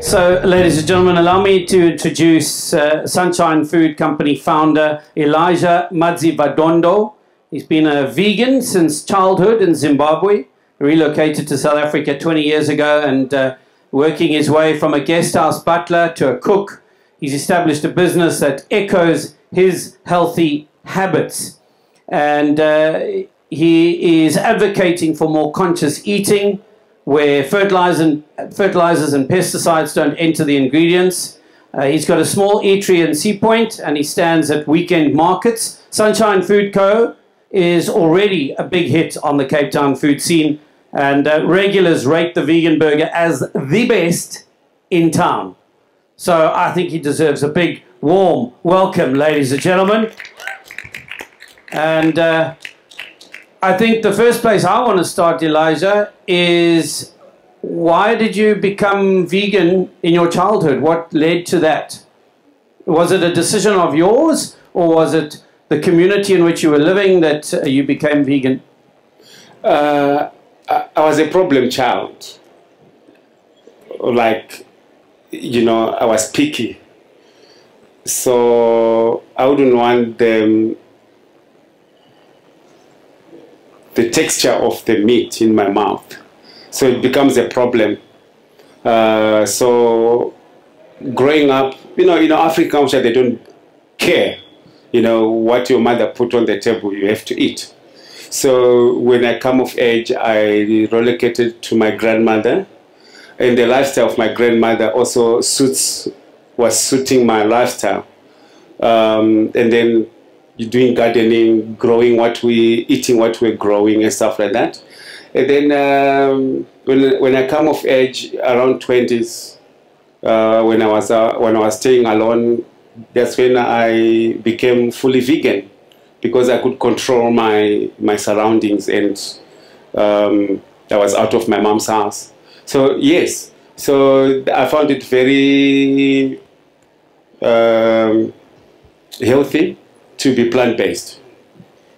So, ladies and gentlemen, allow me to introduce Sunshine Food Company founder Elisha Madzivadondo. He's been a vegan since childhood in Zimbabwe, relocated to South Africa 20 years ago, and working his way from a guest house butler to a cook. He's established a business that echoes his healthy habits. And he is advocating for more conscious eating, where fertilizers and pesticides don't enter the ingredients. He's got a small eatery in Sea Point, and he stands at weekend markets. Sunshine Food Co. is already a big hit on the Cape Town food scene, and regulars rate the vegan burger as the best in town. So I think he deserves a big, warm welcome, ladies and gentlemen. And I think the first place I want to start, Elisha, is why did you become vegan in your childhood? What led to that? Was it a decision of yours, or was it the community in which you were living that you became vegan? I was a problem child. Like, you know, I was picky. So I wouldn't want the texture of the meat in my mouth. So it becomes a problem. So growing up, in African culture, they don't care, what your mother put on the table, you have to eat. So when I come of age, I relocated to my grandmother, and the lifestyle of my grandmother also was suiting my lifestyle. And then you're doing gardening, eating what we're growing and stuff like that. And then when I come of age, around 20s, when I was staying alone, that's when I became fully vegan, because I could control my surroundings, and I was out of my mom's house. So yes, so I found it very healthy to be plant-based.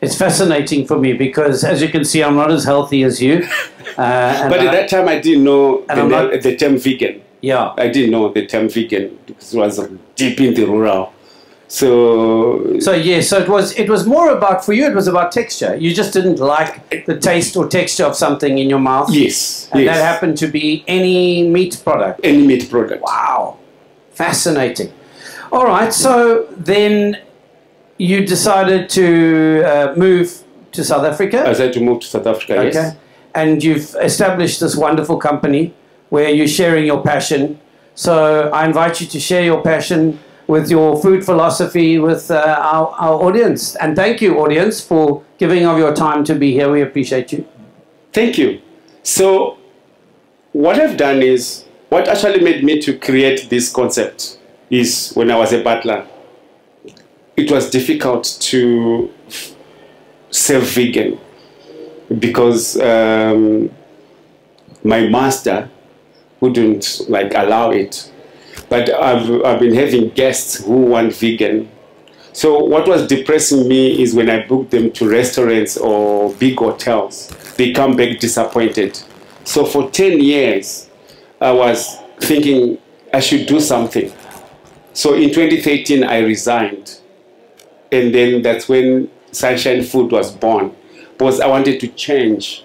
It's fascinating for me because, as you can see, I'm not as healthy as you. But at that time, I didn't know the term vegan. Yeah. I didn't know the term vegan because it was deep in the rural. So it was more about, for you, it was about texture. You just didn't like the taste or texture of something in your mouth. Yes. And that happened to be any meat product. Any meat product. Wow. Fascinating. All right. So then you decided to move to South Africa? I decided to move to South Africa, okay. Yes. And you've established this wonderful company where you're sharing your passion. So I invite you to share your passion with your food philosophy with our audience. And thank you, audience, for giving of your time to be here. We appreciate you. Thank you. So what I've done is, what actually made me to create this concept is when I was a butler. It was difficult to serve vegan because my master wouldn't allow it. But I've been having guests who want vegan. So what was depressing me is when I booked them to restaurants or big hotels, they come back disappointed. So for 10 years, I was thinking I should do something. So in 2013, I resigned. And then that's when Sunshine Food was born, because I wanted to change.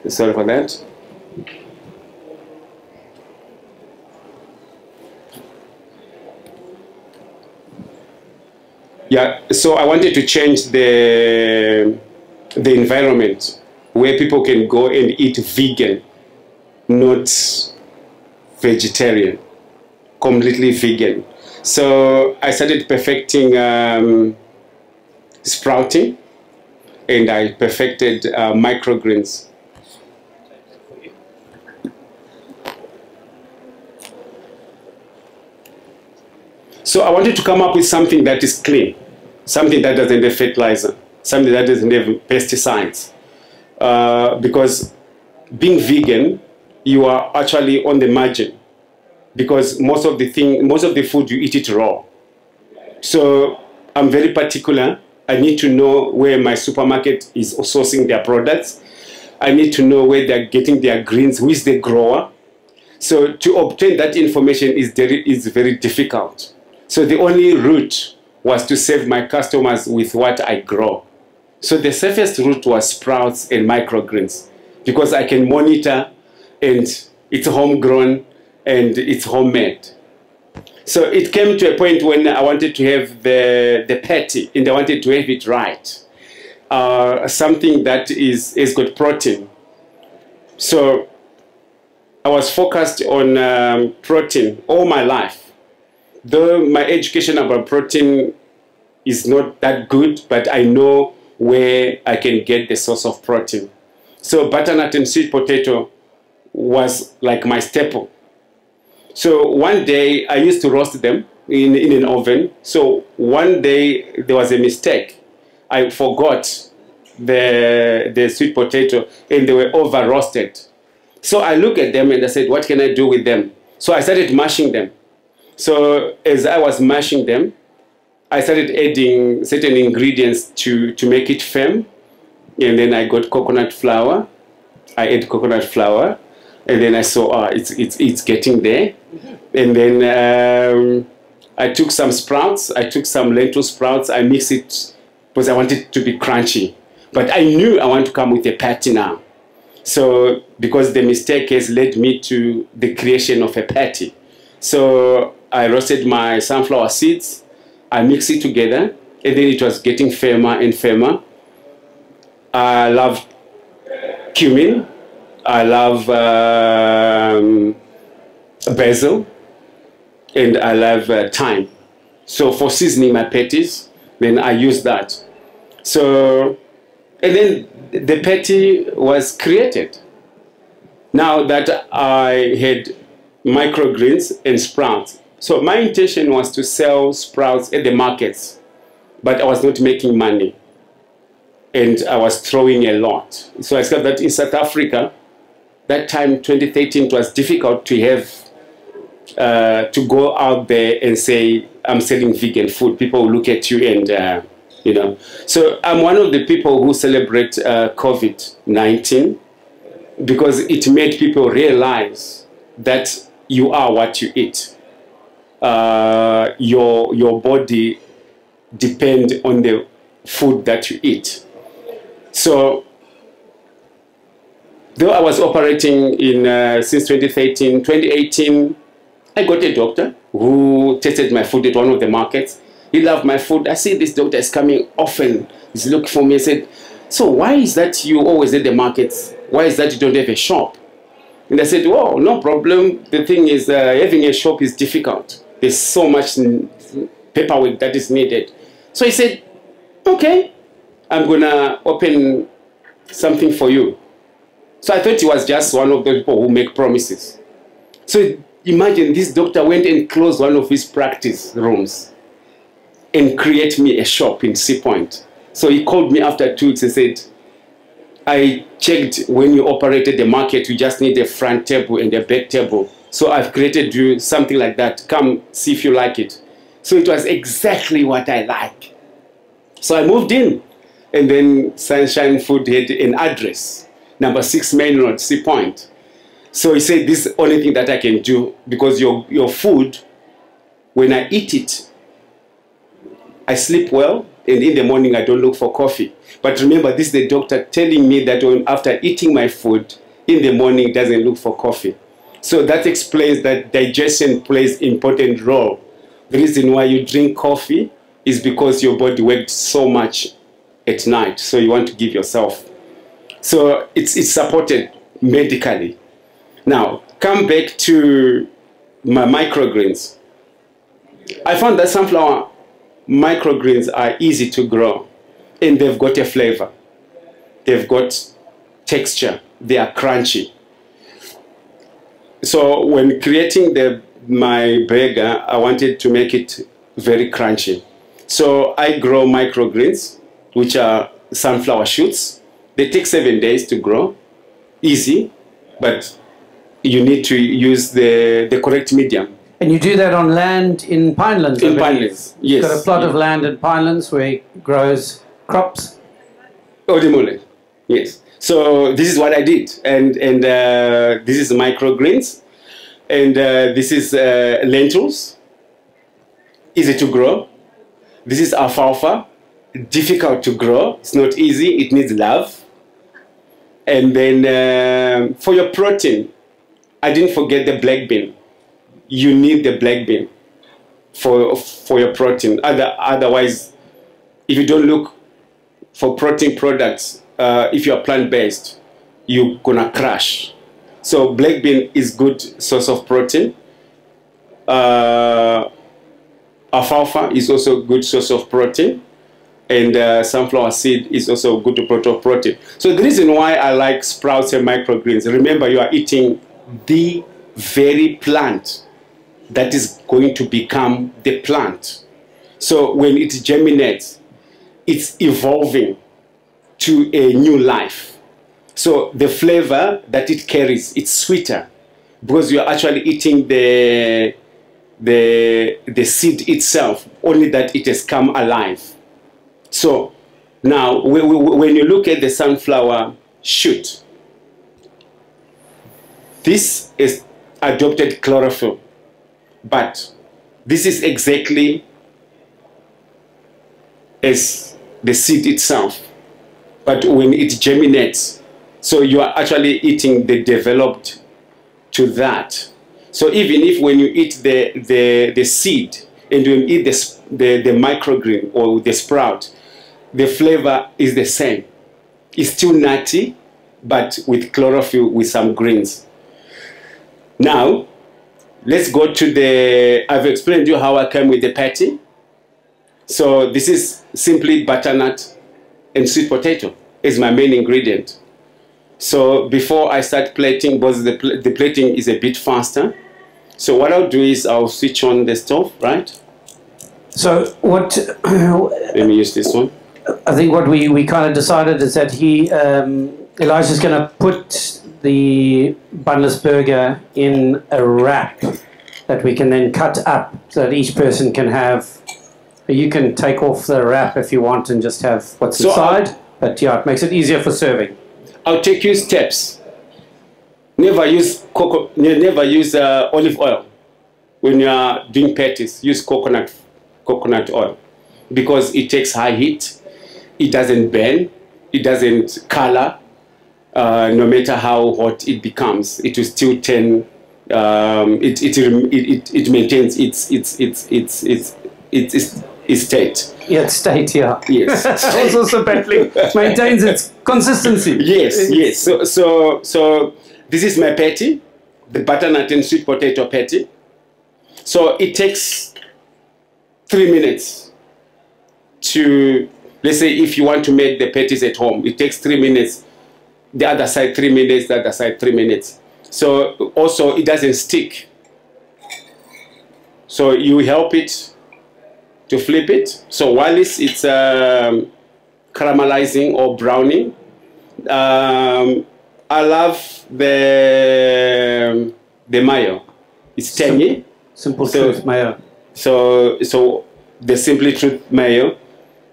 Sorry for that. Yeah, so I wanted to change the environment where people can go and eat vegan, not vegetarian, completely vegan. So I started perfecting sprouting, and I perfected microgreens. So I wanted to come up with something that is clean, something that doesn't have fertilizer, something that doesn't have pesticides. Because being vegan, you are actually on the margin, because most of the food you eat it raw. So I'm very particular. I need to know where my supermarket is sourcing their products. I need to know where they're getting their greens, who is the grower. So to obtain that information is very difficult. So the only route was to save my customers with what I grow. So the safest route was sprouts and microgreens, because I can monitor, and it's homegrown and it's homemade. So it came to a point when I wanted to have the patty, and I wanted to have it right. Something that is got protein. So I was focused on protein all my life. Though my education about protein is not that good, but I know where I can get the source of protein. So butternut and sweet potato was like my staple. So one day I used to roast them in an oven. So one day there was a mistake. I forgot the sweet potato, and they were over roasted. So I looked at them and I said, what can I do with them? So I started mashing them. So as I was mashing them, I started adding certain ingredients to make it firm. And then I got coconut flour. I add coconut flour. And then I saw, it's getting there. And then I took some sprouts. I took some lentil sprouts. I mixed it because I wanted it to be crunchy. But I knew I want to come with a patty now. So because the mistake has led me to the creation of a patty. So I roasted my sunflower seeds. I mixed it together. And then it was getting firmer and firmer. I love cumin. I love basil, and I love thyme. So for seasoning my patties, then I use that. So, and then the patty was created. Now that I had microgreens and sprouts. So my intention was to sell sprouts at the markets, but I was not making money. And I was throwing a lot. So I said that in South Africa, that time, 2013, it was difficult to have, to go out there and say, I'm selling vegan food. People will look at you and, you know. So I'm one of the people who celebrate COVID-19 because it made people realize that you are what you eat. Your body depends on the food that you eat. So, though I was operating in since 2013, 2018, I got a doctor who tested my food at one of the markets. He loved my food. I see this doctor is coming often. He's looking for me. I said, so why is that you always at the markets? Why is that you don't have a shop? And I said, well, no problem. The thing is, having a shop is difficult. There's so much paperwork that is needed. So he said, okay, I'm going to open something for you. So I thought he was just one of those people who make promises. So imagine this doctor went and closed one of his practice rooms and create me a shop in Sea Point. So he called me after 2 weeks and said, I checked when you operated the market, you just need a front table and a back table. So I've created you something like that. Come see if you like it. So it was exactly what I like. So I moved in. And then Sunshine Food had an address, number 6 Main Road, Sea Point. So he said, this is the only thing that I can do because your food, when I eat it, I sleep well, and in the morning I don't look for coffee. But remember, this is the doctor telling me that after eating my food, in the morning doesn't look for coffee. So that explains that digestion plays an important role. The reason why you drink coffee is because your body worked so much at night, so you want to give yourself. So it's supported medically. Now, come back to my microgreens. I found that sunflower microgreens are easy to grow, and they've got a flavor. They've got texture. They are crunchy. So when creating my burger, I wanted to make it very crunchy. So I grow microgreens, which are sunflower shoots. They take 7 days to grow. Easy, but you need to use the correct medium. And you do that on land in Pinelands? In Pinelands, yes. You've got a plot of land in Pinelands where it grows crops? Odimole, yes. So this is what I did. And this is microgreens. And this is lentils, easy to grow. This is alfalfa, difficult to grow. It's not easy, it needs love. And then for your protein, I didn't forget the black bean. You need the black bean for your protein. Otherwise, if you don't look for protein products, if you are plant-based, you're gonna crash. So black bean is good source of protein. Alfalfa is also a good source of protein. And sunflower seed is also good to protein. So the reason why I like sprouts and microgreens, remember you are eating the very plant that is going to become the plant. So when it germinates, it's evolving to a new life. So the flavor that it carries, it's sweeter because you're actually eating the seed itself, only that it has come alive. So now when you look at the sunflower shoot, this is adopted chlorophyll, but this is exactly as the seed itself. But when it germinates, so you are actually eating the developed to that. So even if when you eat the seed and you eat the microgreen or the sprout, the flavor is the same. It's still nutty, but with chlorophyll with some greens. Now, let's go to I've explained to you how I came with the patty. So this is simply butternut and sweet potato is my main ingredient. So before I start plating, because the plating is a bit faster, so what I'll do is I'll switch on the stove, right? So what... Let me use this one. I think what we kind of decided is that Elisha's going to put the Bunless Burger in a wrap that we can then cut up so that each person can have... You can take off the wrap if you want and just have what's inside, but yeah, it makes it easier for serving. I'll take you steps. Never use olive oil when you are doing patties. Use coconut oil because it takes high heat. It doesn't burn. It doesn't color. No matter how hot it becomes, it will still turn. It maintains its state. Yeah, its state. Yeah. Yes. I was also battling. Maintains its consistency. Yes. Yes. So this is my patty, the butternut and sweet potato patty. So it takes 3 minutes to, let's say if you want to make the patties at home, it takes 3 minutes, the other side 3 minutes, the other side 3 minutes. So also it doesn't stick. So you help it to flip it. So while it's caramelizing or browning, I love the mayo. It's tangy. Simple Truth mayo. So the Simply Truth mayo,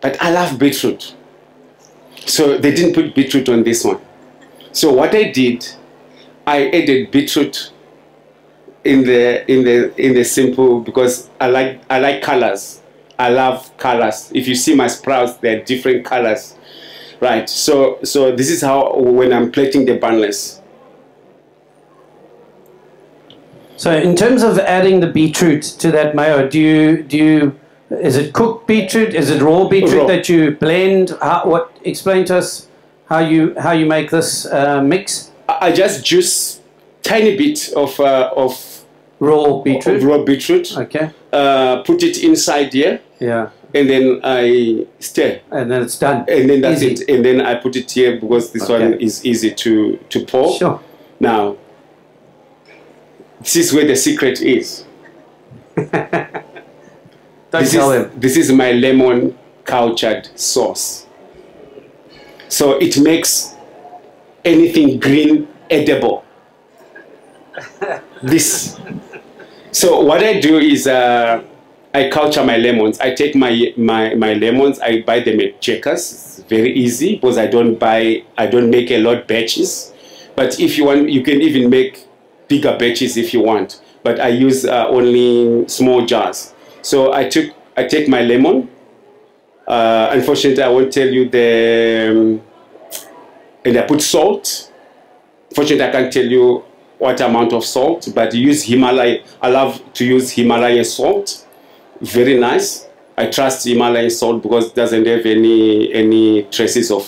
but I love beetroot. So they didn't put beetroot on this one. So what I did, I added beetroot in the simple because I like colors. I love colors. If you see my sprouts, they're different colors, right? So this is how when I'm plating the bunless. So in terms of adding the beetroot to that mayo, is it cooked beetroot? Is it raw beetroot that you blend? Explain to us how you make this mix. I just juice tiny bit of raw beetroot. Raw beetroot. Okay. Put it inside here. Yeah. And then I stir. And then it's done. And then that's it. And then I put it here because this one is easy to pour. Sure. Now, this is where the secret is. This is my lemon cultured sauce. So it makes anything green edible. This. So what I do is I culture my lemons. I take my lemons. I buy them at Checkers. It's very easy because I don't make a lot batches. But if you want, you can even make bigger batches if you want. but I use only small jars. So I take my lemon. Unfortunately, I won't tell you and I put salt. Fortunately, I can't tell you what amount of salt, but use Himalaya. I love to use Himalayan salt. Very nice. I trust Himalayan salt because it doesn't have any traces of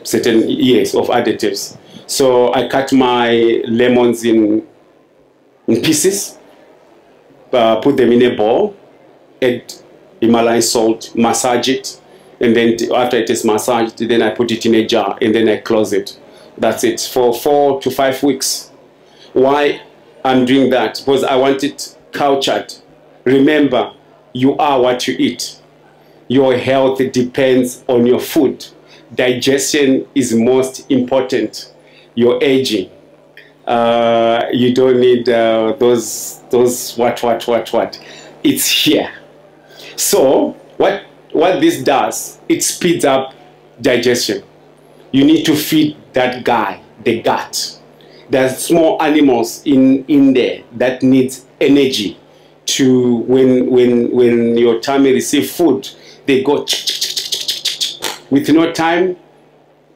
certain of additives. So I cut my lemons in pieces, put them in a bowl, add Himalayan salt, massage it, and then after it is massaged, then I put it in a jar and then I close it. That's it for 4 to 5 weeks. Why I'm doing that? Because I want it cultured. Remember, you are what you eat. Your health depends on your food. Digestion is most important. You're aging. You don't need those what. It's here. So what this does, it speeds up digestion. You need to feed that guy, the gut. There's small animals in there that needs energy to when your tummy receive food, they go with no time,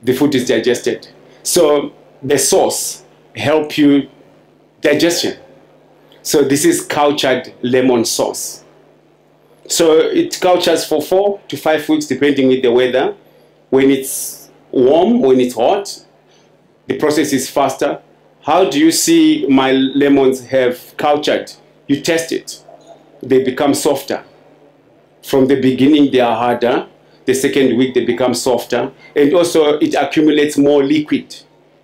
the food is digested. So the sauce help you digestion. So this is cultured lemon sauce. So it cultures for 4 to 5 weeks depending with the weather. When it's warm, when it's hot, the process is faster. How do you see my lemons have cultured? You test it. They become softer. From the beginning, they are harder. The second week, they become softer. And also, it accumulates more liquid.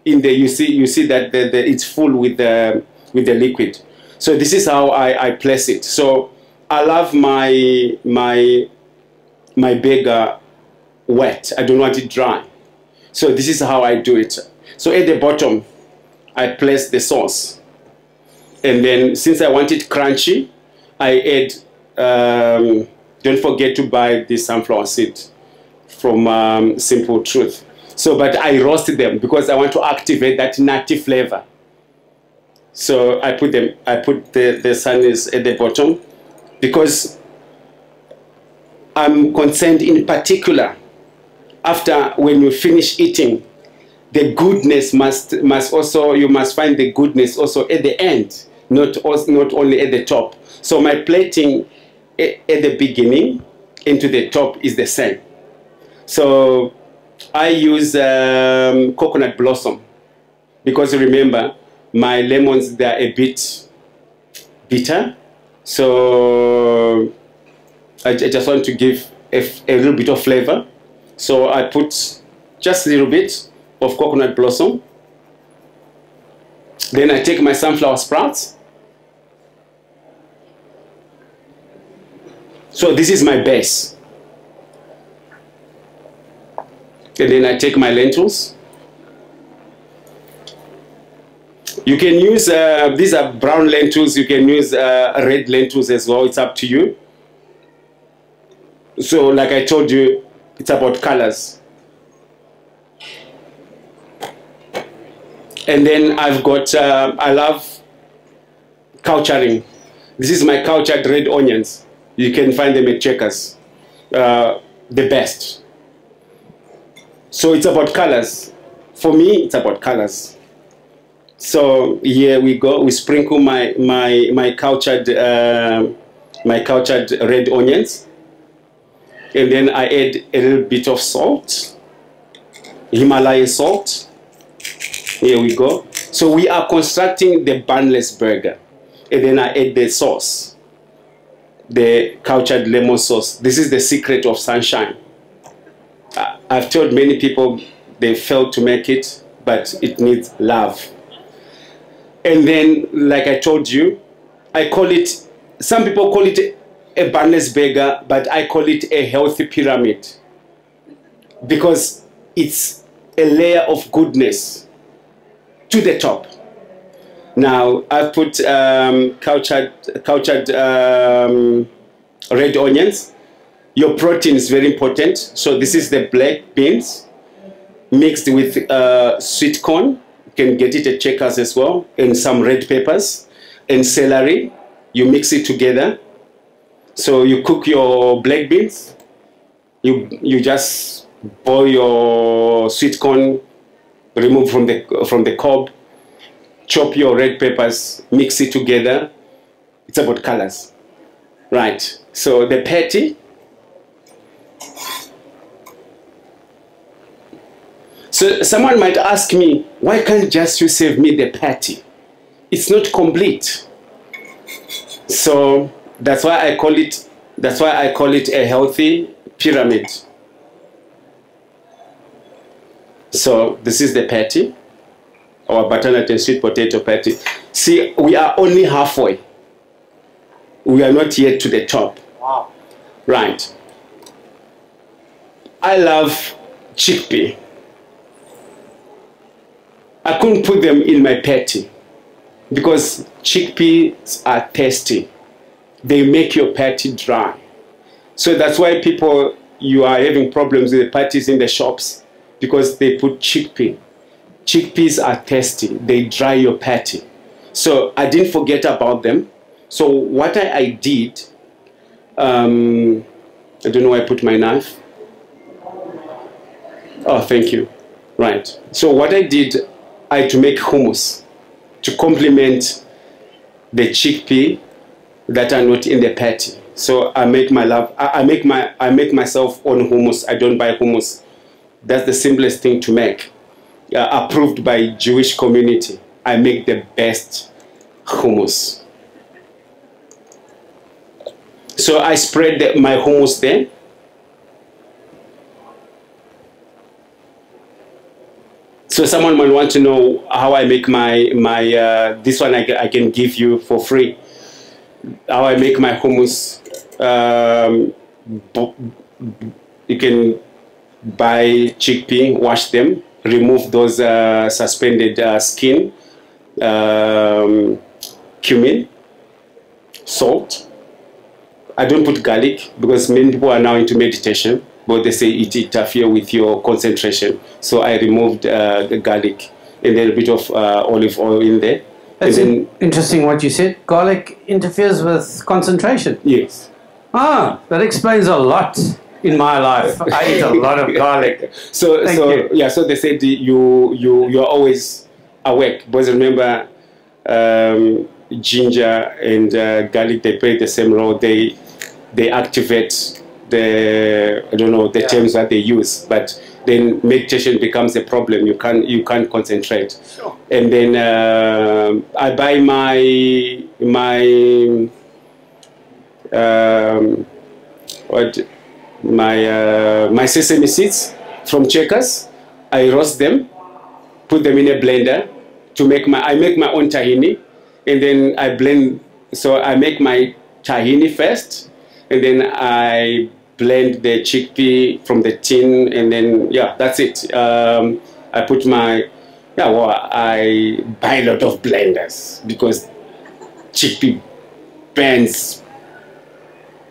In there, you see that it's full with the liquid. So this is how I place it. So I love my burger wet. I don't want it dry. So this is how I do it. So at the bottom, I place the sauce. And then since I want it crunchy, I add, don't forget to buy the sunflower seed from Simple Truth. So, but I roast them because I want to activate that nutty flavor. So I put the sunnies at the bottom because I'm concerned in particular after when you finish eating, the goodness must also, you must find the goodness also at the end, not only at the top. So my plating at the beginning into the top is the same. So I use coconut blossom because remember my lemons, they're a bit bitter. So I just want to give a little bit of flavor. So I put just a little bit of coconut blossom. Then I take my sunflower sprouts. So this is my base. And then I take my lentils. You can use, these are brown lentils, you can use red lentils as well, it's up to you. So like I told you, it's about colors. And then I've got, I love culturing. This is my cultured red onions. You can find them at Checkers. The best. So it's about colors. For me, it's about colors. So here we go. We sprinkle my cultured red onions, and then I add a little bit of salt, Himalayan salt. Here we go. So we are constructing the Bunless Burger, and then I add the sauce, the cultured lemon sauce. This is the secret of sunshine. I've told many people they failed to make it, but it needs love. And then, like I told you, I call it, some people call it a Bunless Burger, but I call it a healthy pyramid because it's a layer of goodness to the top. Now, I've put cultured red onions. Your protein is very important. So this is the black beans mixed with sweet corn. You can get it at Checkers as well, and some red peppers. and celery. You mix it together. So you cook your black beans. You just boil your sweet corn, remove from the cob. Chop your red peppers, mix it together. It's about colors, right? So the patty. So someone might ask me, why can't just you save me the patty? It's not complete. So that's why I call it. That's why I call it a healthy pyramid. So this is the patty, our butternut and sweet potato patty. See, we are only halfway. We are not yet to the top. Wow. Right. I love chickpea. I couldn't put them in my patty because chickpeas are tasty. They make your patty dry. So that's why you are having problems with the patties in the shops because they put chickpea. Chickpeas are tasty. They dry your patty. So I didn't forget about them. So what I did, I don't know where I put my knife. Oh, thank you. Right. So what I did, I had to make hummus to complement the chickpea that are not in the patty. So I make myself own hummus. I don't buy hummus. That's the simplest thing to make. Approved by Jewish community. I make the best hummus. So I spread my hummus there. So someone might want to know how I make my this one I can give you for free. How I make my hummus. You can buy chickpea, wash them, remove those suspended skin, cumin, salt. I don't put garlic because many people are now into meditation, but they say it interferes with your concentration. So I removed the garlic and then a bit of olive oil in there. That's interesting what you said. Garlic interferes with concentration. Yes. Ah, that explains a lot in my life. I eat a lot of garlic. So they said you're always awake. Because remember, ginger and garlic, they play the same role. They activate the terms that they use, but then meditation becomes a problem. You can't concentrate. Sure. And then I buy my sesame seeds from Checkers. I roast them, put them in a blender to make I make my own tahini, and then I blend. So I make my tahini first, and then I blend the chickpea from the tin, and then that's it. I put I buy a lot of blenders because chickpea bends.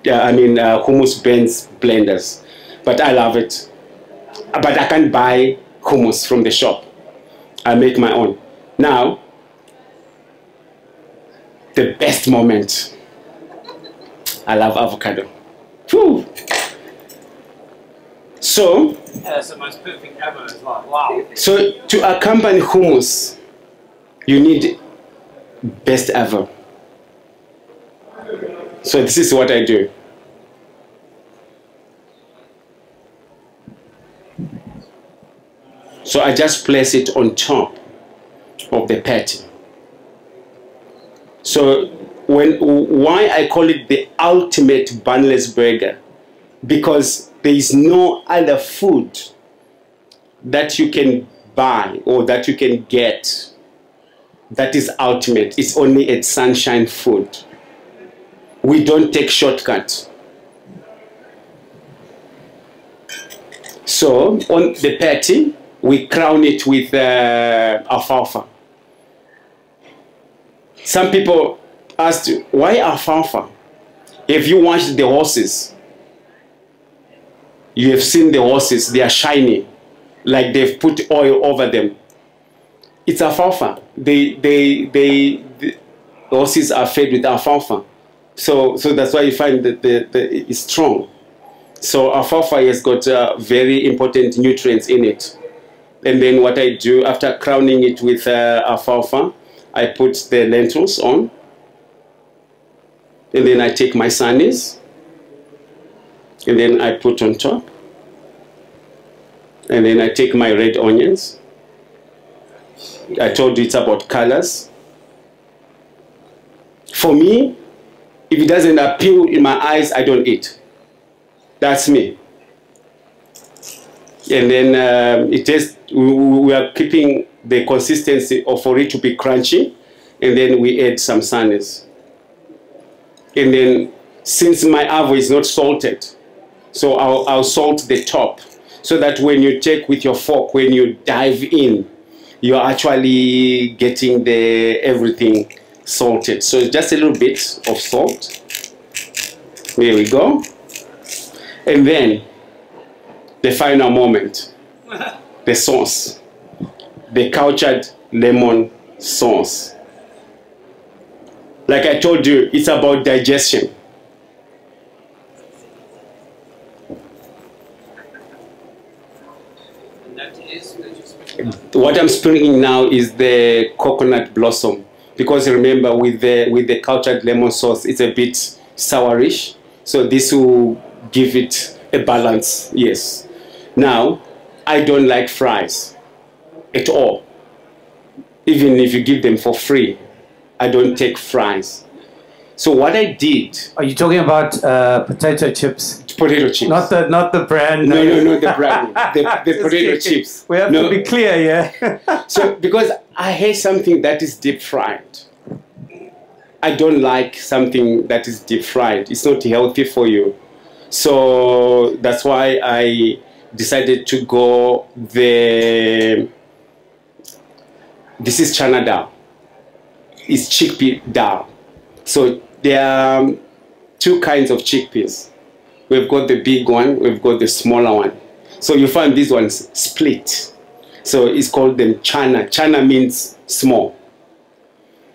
Hummus bends blenders, but I love it. But I can't buy hummus from the shop. I make my own. Now, the best moment. I love avocado. Whew. So, that's the most perfect ever as well. Wow. So to accompany hummus, you need best ever. So this is what I do. So I just place it on top of the patty. So why I call it the ultimate bunless burger? Because there is no other food that you can buy or that you can get that is ultimate. It's only at Sunshine Food. We don't take shortcuts. So on the patty, we crown it with alfalfa. Some people asked, why alfalfa? If you watch the horses, you have seen the horses, they are shiny, like they've put oil over them. It's alfalfa. horses are fed with alfalfa. So that's why you find that it's strong. So alfalfa has got very important nutrients in it. And then what I do, after crowning it with alfalfa, I put the lentils on. And then I take my sunnies. And then I put on top. And then I take my red onions. I told you it's about colors. For me, if it doesn't appeal in my eyes, I don't eat. That's me. And then we are keeping the consistency for it to be crunchy. And then we add some sunnies. And then, since my avo is not salted, so I'll salt the top, so that when you take with your fork, when you dive in, you're actually getting everything salted. So just a little bit of salt. There we go. And then the final moment, the sauce, the cultured lemon sauce. Like I told you, it's about digestion. What I'm sprinkling now is the coconut blossom, because remember, with the cultured lemon sauce, it's a bit sourish, so this will give it a balance. Yes. Now, I don't like fries at all. Even if you give them for free, I don't take fries. So what I did... Are you talking about potato chips? Potato chips. Not the brand. No, the brand. The potato chips. We have to be clear, yeah. So, because I hate something that is deep fried. I don't like something that is deep fried. It's not healthy for you. So that's why I decided to go this is chana dal. It's chickpea dal. So there are two kinds of chickpeas. We've got the big one, we've got the smaller one. So you find these ones split. So it's called them chana. Chana means small.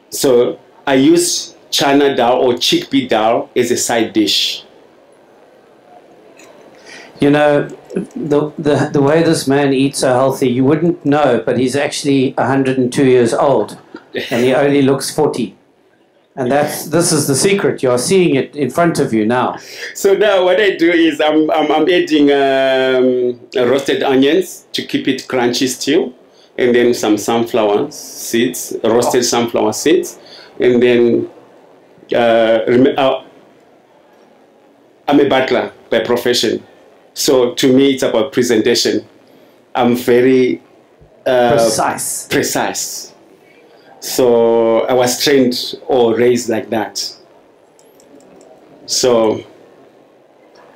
So I use chana dal or chickpea dal as a side dish. You know, the way this man eats so healthy, you wouldn't know, but he's actually 102 years old, and he only looks 40. And this is the secret. You're seeing it in front of you now. So now what I do is I'm adding roasted onions to keep it crunchy still, and then some sunflower seeds, roasted sunflower seeds, and then I'm a butler by profession. So to me, it's about presentation. I'm very precise. So I was trained or raised like that. So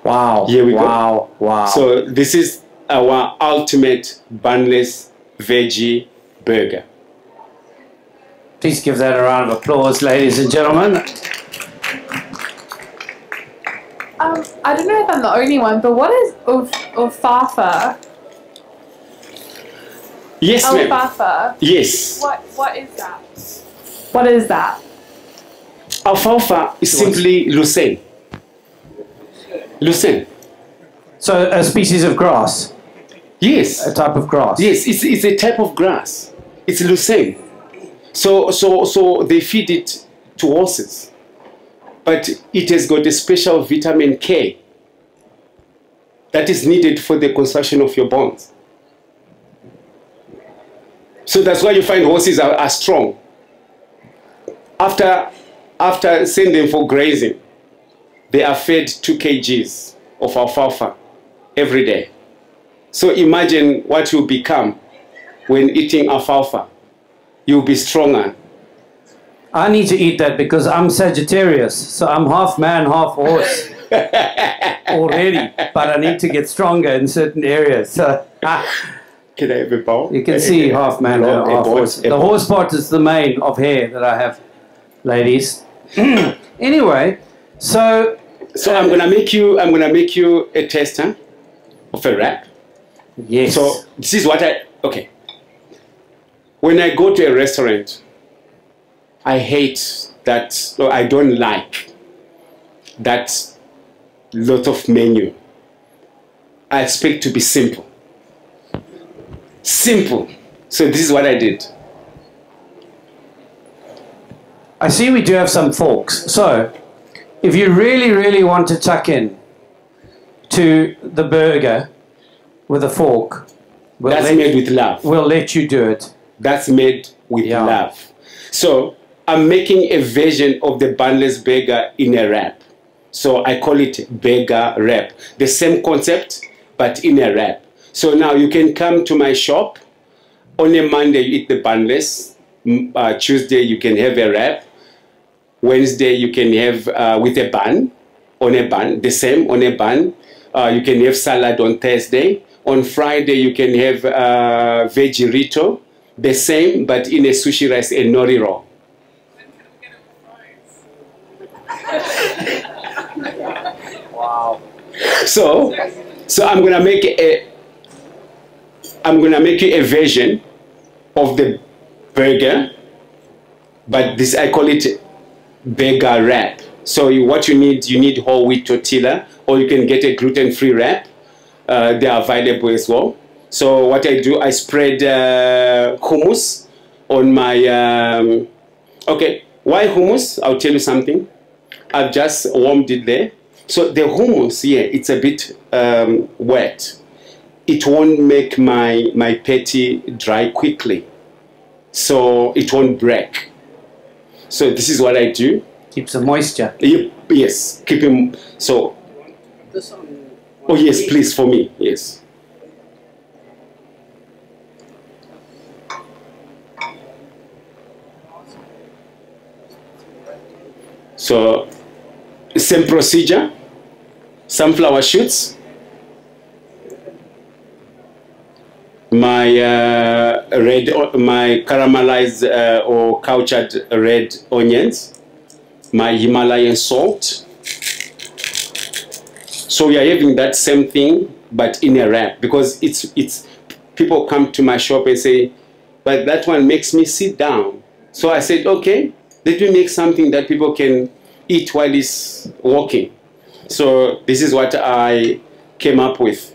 wow, here we go. Wow. So this is our ultimate bunless veggie burger. Please give that a round of applause, ladies and gentlemen. I don't know if I'm the only one, but what is alfalfa? Yes, ma'am. Alfalfa. Yes. What is that? What is that? Alfalfa is simply lucerne. Lucerne. So a species of grass? Yes. A type of grass? Yes, it's a type of grass. It's lucerne. So they feed it to horses. But it has got a special vitamin K that is needed for the construction of your bones. So that's why you find horses are strong. After sending them for grazing, they are fed 2 kgs of alfalfa every day. So imagine what you become when eating alfalfa. You'll be stronger. I need to eat that because I'm Sagittarius, so I'm half man, half horse already. But I need to get stronger in certain areas. So, can I have a bowl? You can see half man, half horse. The horse part is the mane of hair that I have, ladies. Anyway, so I'm gonna make you a taster of a wrap. Yes. So this is what okay. When I go to a restaurant, I hate that, or I don't like that lot of menu. I expect to be simple. Simple. So this is what I did. I see we do have some forks. So, if you really, really want to tuck in to the burger with a fork, That's made with love. we'll let you do it. That's made with love. So I'm making a version of the Bunless Burger in a wrap. So I call it burger wrap. The same concept, but in a wrap. So now you can come to my shop. On a Monday, you eat the Bunless. Tuesday, you can have a wrap. Wednesday, you can have with a bun, on a bun, the same on a bun. You can have salad on Thursday. On Friday, you can have veggie rito, the same, but in a sushi rice and nori roll. Wow. So I'm gonna make you a version of the burger, but this I call it burger wrap. So what you need whole wheat tortilla, or you can get a gluten-free wrap. They are available as well. So what I do, I spread hummus on my. Okay, why hummus? I'll tell you something. I've just warmed it there. So the hummus here, it's a bit wet. It won't make my patty dry quickly. So it won't break. So this is what I do. Keeps the moisture. Yes, keep him. So. This on Oh yes, please, for me, yes. So, same procedure, sunflower shoots, my my caramelized or cultured red onions, my Himalayan salt. So we are having that same thing, but in a wrap, because it's people come to my shop and say, but that one makes me sit down. So I said, okay, let me make something that people can eat while it's walking. So this is what I came up with.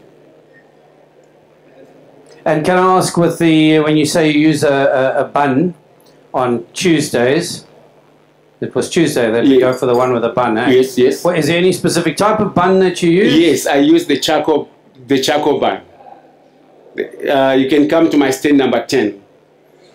And can I ask, with the when you say you use a bun on Tuesdays? It was Tuesday that you go for the one with a bun, eh? Yes, yes. Well, is there any specific type of bun that you use? Yes, I use the charcoal bun. You can come to my stand number 10.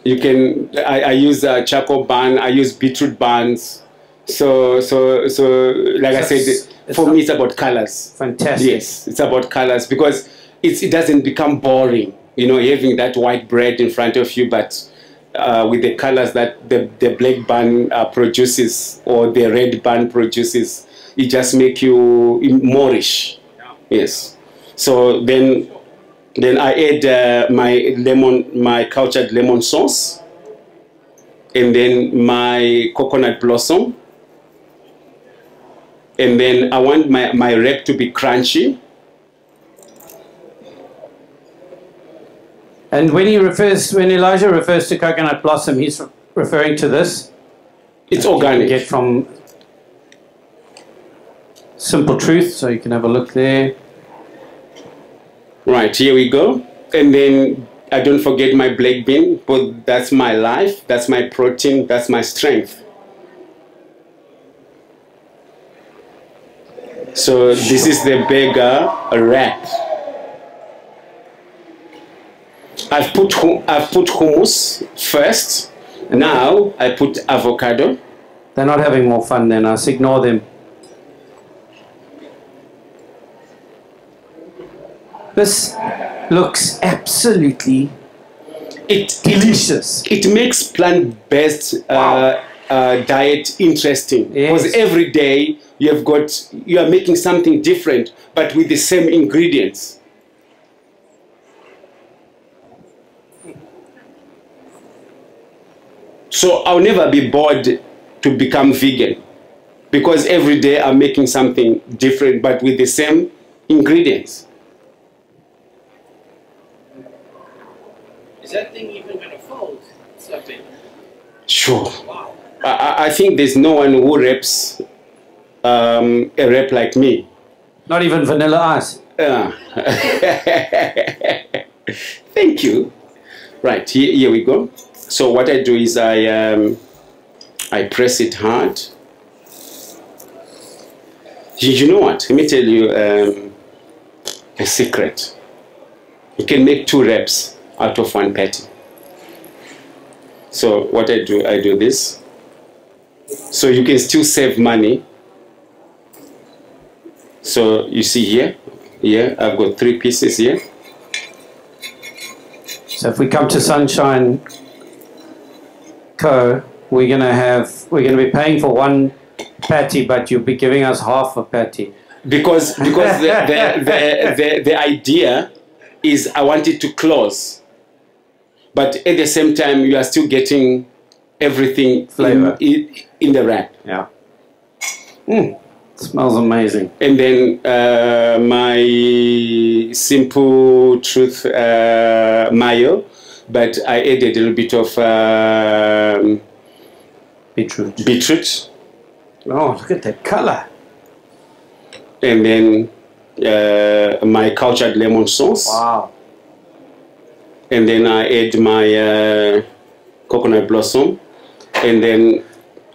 You can. I use a charcoal bun. I use beetroot buns. So like I said, for me it's about colors. Fantastic. Yes, it's about colors, because it doesn't become boring. You know, having that white bread in front of you, but with the colors that the black bun produces, or the red bun produces, it just make you moreish. Yes. So then I add my cultured lemon sauce, and then my coconut blossom, and then I want my wrap to be crunchy. And when Elijah refers to coconut blossom, he's referring to this. It's organic. You can get from Simple Truth, so you can have a look there. Right, here we go. And then I don't forget my black bean, but that's my life, that's my protein, that's my strength. So this is the burger wrap. I've put hummus first. Now I put avocado. They're not having more fun than us. Ignore them. This looks absolutely delicious. It makes plant-based diet interesting. Yes. Because every day you are making something different, but with the same ingredients. So I'll never be bored to become vegan, because every day I'm making something different, but with the same ingredients. Is that thing even going to fold? So big. Sure. Wow. I think there's no one who wraps a wrap like me. Not even vanilla ice. Thank you. Right, here we go. So what I do is I press it hard. You know what? Let me tell you a secret. You can make 2 wraps out of 1 patty. So what I do this. So you can still save money. So you see here, I've got 3 pieces here. So if we come to Sunshine Co, we're gonna be paying for 1 patty, but you'll be giving us half a patty. Because the idea is I want it to close, but at the same time you are still getting everything flavor in the wrap. Yeah. Smells amazing. And then my Simple Truth mayo, but I added a little bit of beetroot. Oh, look at that color. And then my cultured lemon sauce. Wow. And then I add my coconut blossom. And then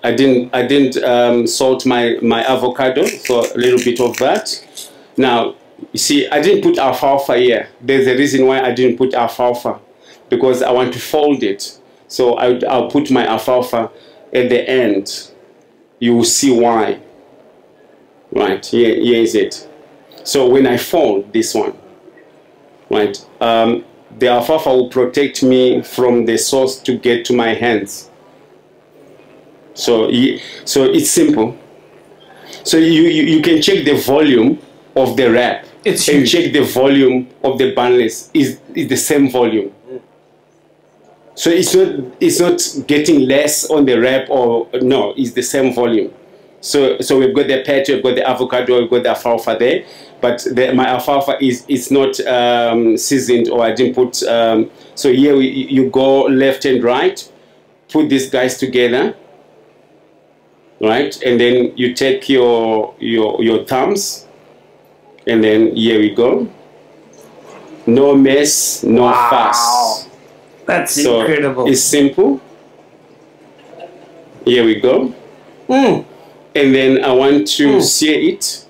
I didn't salt my avocado, so a little bit of that. Now, you see, I didn't put alfalfa here. There's a reason why I didn't put alfalfa, because I want to fold it. So I'll put my alfalfa at the end. You will see why. Right, here is it. So when I fold this one, right, the alfalfa will protect me from the sauce to get to my hands. So it's simple. So you can check the volume of the wrap. It's and huge. Check the volume of the bunless. Is the same volume. So it's not getting less on the wrap, or no, it's the same volume. So we've got the patty, we've got the avocado, we've got the alfalfa there, but my alfalfa is not seasoned, or I didn't put. So here you go left and right, put these guys together, right, and then you take your thumbs, and then here we go. No mess, no fuss. That's so incredible. It's simple. Here we go. And then I want to sear it.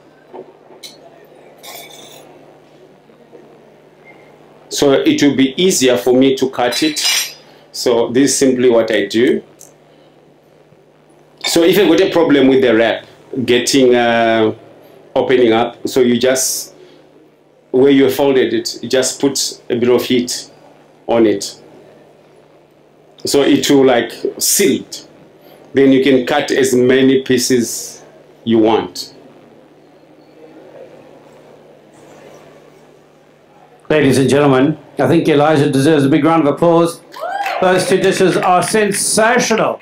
So it will be easier for me to cut it. So this is simply what I do. So if you've got a problem with the wrap getting opening up, so you just, where you folded it, you just put a bit of heat on it. So it will like seal it. Then you can cut as many pieces you want. Ladies and gentlemen, I think Elisha deserves a big round of applause. Those 2 dishes are sensational.